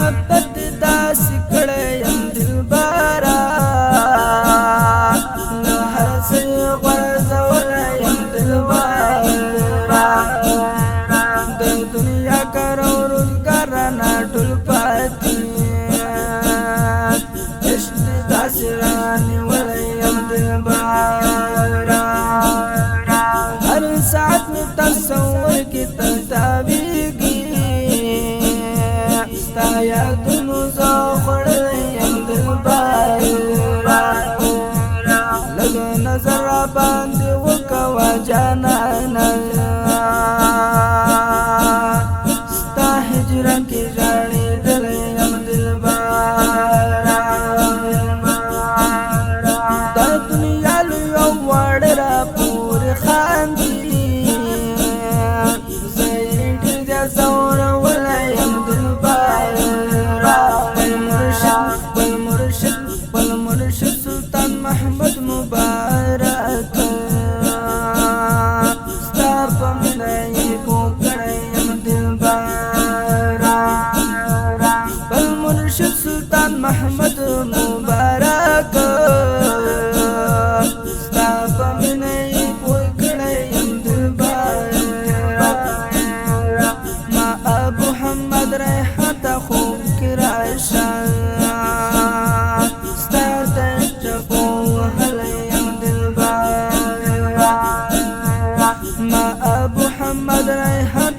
محبت داسې کړی یم دلبره له هر څه غورځولی یم دلبره د دنیا کار او روزګار رانه ټول پاتې عشق دې داسې رانیولی یم دلبره هر ساعت مې تصور کې تتاویږي ستا یادونو زه خوړلی یم دلبره لږ نظر راباندې وکوه جانانه ستا هجران کې ژاړېدلی یم دلبره دا دنیا لوی او واړه راپورې خاندي زه یې ډېر زیات ځورولی یم دلبره خپل مرشد سلطان محمد مبارک ستا په مینه یې پوه کړی یم دلبره خپل مرشد سلطان محمد مبارک ستا په مینه یې پوه کړی یم دلبره ما ابو محمد ریحان ته خوب کې راشه ما ابو محمد ریحان